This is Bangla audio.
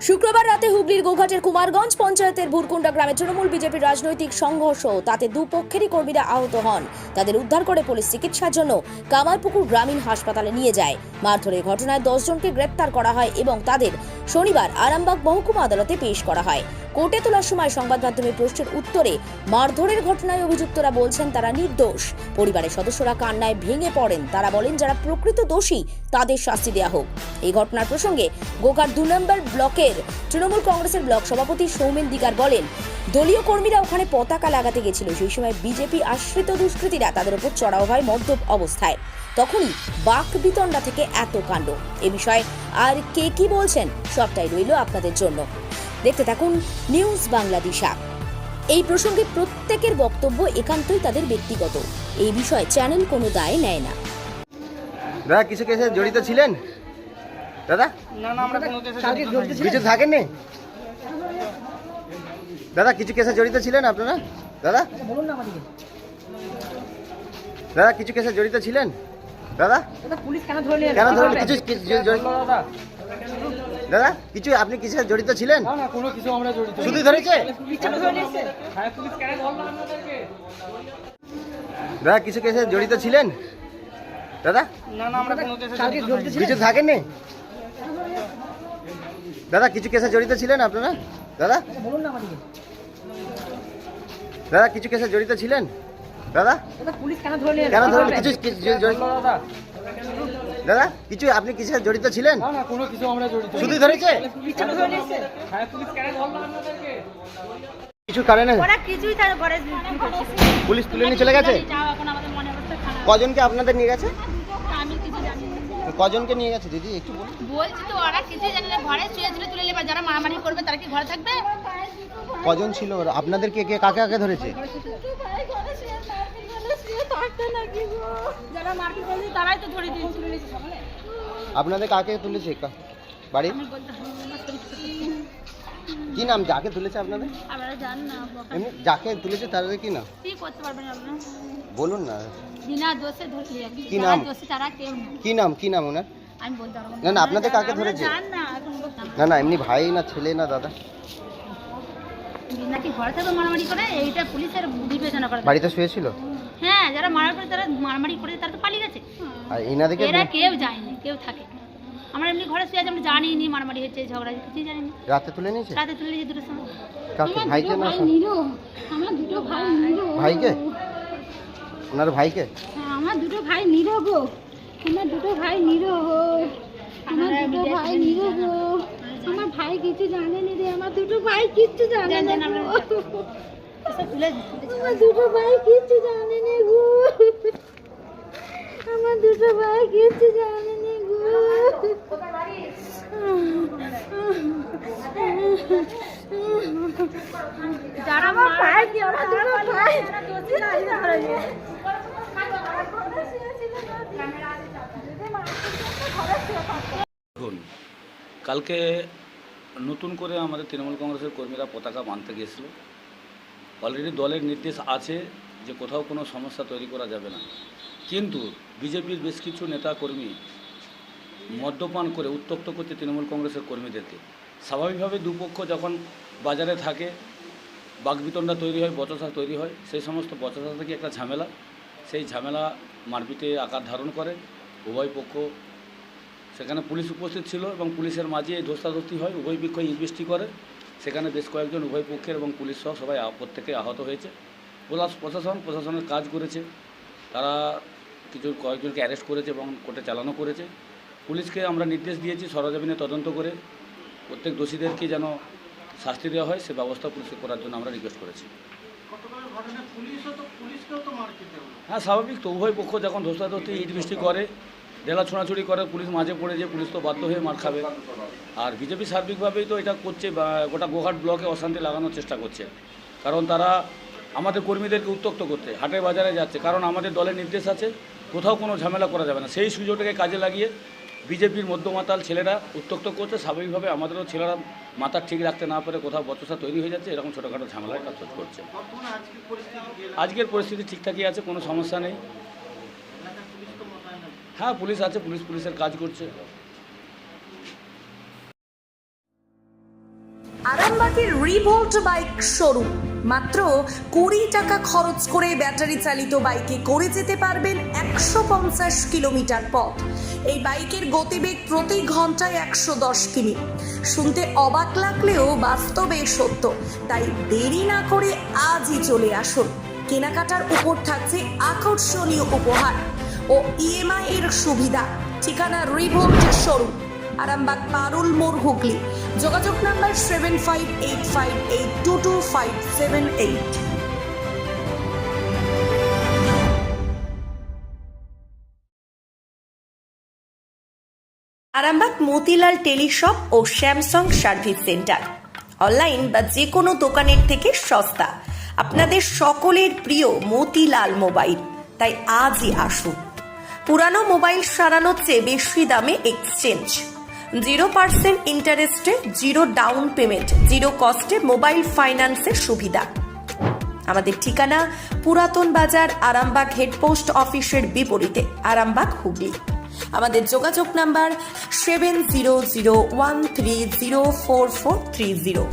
শুক্রবার রাতে হুগলির গোঘাটের কুমারগঞ্জ পঞ্চায়েতের ভুরকুন্ডা গ্রামে তৃণমূল বিজেপির রাজনৈতিক সংঘর্ষ, তাতে দুপক্ষেরই কর্মীরা আহত হন। তাদের উদ্ধার করে পুলিশ চিকিৎসার জন্য কামারপুকুর গ্রামীণ হাসপাতালে নিয়ে যায়। মারধরের ঘটনায় 10 জনকে গ্রেপ্তার করা হয় এবং তাদের শনিবার আরামবাগ মহকুমা আদালতে পেশ করা হয়। কোর্টে তোলার সময় সংবাদ মাধ্যমের প্রশ্নের উত্তরে মারধরের ঘটনায় অভিযুক্তরা বলছেন তারা নির্দোষ। পরিবারের সদস্যরা কান্নায় ভেঙে পড়েন। তারা বলেন যারা প্রকৃত দোষী তাদের শাস্তি দেওয়া হোক। এই ঘটনার প্রসঙ্গে গোঘাট 2 নম্বর ব্লকের তৃণমূল কংগ্রেসের ব্লক সভাপতি সৌমেন দিগার বলেন, দলীয় কর্মীরা ওখানে পতাকা লাগাতে গেছিল। সেই সময় বিজেপি আশ্রিত দুষ্কৃতীরা তাদের উপর চড়াও হয় মদ্যপ অবস্থায়। তখনই বাক বিতণ্ডা থেকে এত কাণ্ড। এ বিষয়ে আর কে কি বলছেন সবটাই রইল আপনাদের জন্য। দেখতে থাকুন নিউজ বাংলাদেশা। এই প্রসঙ্গে প্রত্যেকের বক্তব্য একান্তই তাদের ব্যক্তিগত। এই বিষয়ে চ্যানেল কোনো দায় নেয় না। দাদা কিছু কেসে জড়িত ছিলেন? দাদা না আমরা কোনো কেসে কিছু থাকেননি? দাদা কিছু কেসে জড়িত ছিলেন আপনারা? দাদা বলুন না আমাদেরকে। দাদা কিছু কেসে জড়িত ছিলেন? দাদা দাদা পুলিশ কেন ধরে নিয়ে কেন ধরুন? কিছু দাদা দাদা কিছু আপনি কিসে জড়িত ছিলেন? না কোনো কিছু আমরা জড়িত শুধু ধরেছে? পুলিশ কেন ধরে নিয়েছে? হ্যাঁ পুলিশ কেন ধরলো আমাদেরকে? দাদা কিছু কেসে জড়িত ছিলেন? দাদা না আমরা কোনো কেসে কিছু থাকেননি? দাদা কিছু কেসে জড়িত ছিলেন আপনারা? দাদা বলুন না আমাদেরকে। দাদা কিছু কেসে জড়িত ছিলেন? দাদা দাদা পুলিশ কেন ধরে নিয়ে কেন ধরুন? কিছু দাদা দাদা কিছু আপনি কিসে জড়িত ছিলেন? না কোনো কিছু আমরা জড়িত শুধু ধরেছে? পুলিশ কেন ধরে নিয়েছে? হ্যাঁ পুলিশ কেন ধরলো আমাদেরকে? কিছু কারণে ওরা কিছুই তার ঘরে পুলিশ তুলে নিয়ে চলে গেছে? যাও, এখন আমাদের মনে অবস্থা খারাপ। কজনকে আপনাদের নিয়ে গেছে? আমি কিছু জানি না। কজনকে নিয়ে গেছে দিদি একটু বলুন। বলছি তো ওরা কিছুই জানে না, ঘরে শুয়েছিল তুলে নেবে। যারা মারামারি করবে তারা কি ঘরে থাকবে? কজন ছিল ওরা? আপনাদেরকে কে কাকে কাকে ধরেছে? যারা মারপিট করেছে তারাই তো ধরে দিয়েছে। আপনাদের কাকে তুলেছে? বাড়ি আমি বলতে পারবো না, কি নাম যাকে তুলেছে আপনাদের? আপনারা জান না এমনি যাকে তুলেছে তাদের কি নাম কি করতে পারবেন আপনারা? বলুন না। বিনা দোষে ধরলি কি নাম? দোষী তারা কেউ না। কি নাম ওনার? আমি বলতে পারবো না না আপনাদের কাকে ধরেছে? জান না এখন বলতে না না এমনি ভাই না ছেলে না দাদা? বিনা কি ঘরে থাকবে মারামারি করে? এইটা পুলিশের বিবেচনা করে। বাড়িতে শুয়েছিল? হ্যাঁ, যারা মারামারি করে তারা মারামারি করে তারা তো পালিয়ে গেছে। আর এনাদেরকে এরা কেউ যায়নি, কেউ থাকে। আমরা এমনি ঘরে শুয়ে আছি, আমরা জানি নি মারামারি হচ্ছে, ঝগড়া হচ্ছে, কিছুই জানি না। রাতে তুলে নিয়েছে? রাতে তুলে নিয়ে 2টার সময়। কাকে? ভাইকে না আমার দুটো ভাই নিরো। ভাইকে? ওনার ভাইকে? আমার দুটো ভাই নিরো গো। আমার দুটো ভাই নিরো গো। আমার দুটো ভাই নিরো গো। আমার ভাই কিছু জানে না রে। আমার দুটো ভাই কিচ্ছু জানে না। আমার দুটো ভাই কিচ্ছু জানে না গো। আমার দুটো ভাই কিচ্ছু জানে না গো। যারা আমার ভাই কি আমার দুটো ভাই দেখুন, কালকে নতুন করে আমাদের তৃণমূল কংগ্রেসের কর্মীরা পতাকা বাঁধতে গিয়েছিল। অলরেডি দলের নির্দেশ আছে যে কোথাও কোনো সমস্যা তৈরি করা যাবে না, কিন্তু বিজেপির বেশ কিছু নেতা কর্মী মদ্যপান করে উত্ত্যক্ত করছে তৃণমূল কংগ্রেসের কর্মীদেরকে। স্বাভাবিকভাবে দুপক্ষ যখন বাজারে থাকে বাকবিতণ্ডা তৈরি হয়, বচসা তৈরি হয়। সেই সমস্ত বচসা থেকে একটা ঝামেলা, সেই ঝামেলা মারপিটে আকার ধারণ করে। উভয় পক্ষ, সেখানে পুলিশ উপস্থিত ছিল এবং পুলিশের মাঝে ধস্তাধস্তি হয়। উভয় পক্ষ ইনভেস্টি করে, সেখানে বেশ কয়েকজন উভয় পক্ষের এবং পুলিশ সহ সবাই প্রত্যেকে আহত হয়েছে। প্রশাসনের কাজ করেছে, তারা কয়েকজনকে অ্যারেস্ট করেছে এবং কোর্টে চালানো করেছে। পুলিশকে আমরা নির্দেশ দিয়েছি সরেজমিনে তদন্ত করে প্রত্যেক দোষীদেরকে যেন শাস্তি দেওয়া হয়, সে ব্যবস্থা পুলিশকে করার জন্য আমরা রিকোয়েস্ট করেছি। হ্যাঁ স্বাভাবিক তো, উভয় পক্ষ যখন ধস্তাধস্তি ইনভেস্টি করে, ঢেলা ছোঁড়াছুড়ি করে, পুলিশ মাঝে পড়ে যে পুলিশ তো বাধ্য হয়ে মার খাবে। আর বিজেপি সার্বিকভাবেই তো এটা করছে, গোটা গোঘাট ব্লকে অশান্তি লাগানোর চেষ্টা করছে। কারণ তারা আমাদের কর্মীদেরকে উত্ত্যক্ত করতে হাটে বাজারে যাচ্ছে, কারণ আমাদের দলের নির্দেশ আছে কোথাও কোনো ঝামেলা করা যাবে না। সেই সুযোগটাকে কাজে লাগিয়ে বিজেপির মধ্যমাতাল ছেলেরা উত্ত্যক্ত করছে। স্বাভাবিকভাবে আমাদেরও ছেলেরা মাথা ঠিক রাখতে না পারে কোথাও বচসা তৈরি হয়ে যাচ্ছে, এরকম ছোটোখাটো ঝামেলায় কাজ করছে। আজকের পরিস্থিতি ঠিকঠাকই আছে, কোনো সমস্যা নেই। হ্যাঁ পুলিশ আছে, পুলিশের কাজ করছে। আরামবাগের রিভোল্ট বাইক শোরুম। মাত্র 20 টাকা খরচ করে ব্যাটারি চালিত বাইকে করে যেতে পারবেন 150 কিলোমিটার পথ। এই বাইকের গতিবেগ প্রতি ঘন্টায় 110 কিমি। শুনতে অবাক লাগলেও বাস্তবে সত্য, তাই দেরি না করে আজই চলে আসুন। কেনাকাটার উপর থাকছে আকর্ষণীয় উপহার ও ইএমআই এর সুবিধা। ঠিকানা রিভোল্ট শোরুম, আরামবাগ পারুল মোড়, হুগলি। যোগাযোগ নাম্বার 7585822578। আরামবাগ মতিলাল টেলিশপ ও স্যামসাং সার্ভিস সেন্টার। অনলাইন বা যে কোনো দোকানের থেকে সস্তা। আপনাদের সকলের প্রিয় মতিলাল মোবাইল, তাই আজই আসুন। পুরানো মোবাইল সারানোর চেয়ে বেশি দামে এক্সচেঞ্জ। 0% ইন্টারেস্টে, 0 ডাউন পেমেন্ট, 0 কস্টে মোবাইল ফাইন্যান্সের সুবিধা। আমাদের ঠিকানা পুরাতন বাজার, আরামবাগ হেডপোস্ট অফিসের বিপরীতে, আরামবাগ, হুগলি। আমাদের যোগাযোগ নাম্বার 7001304430।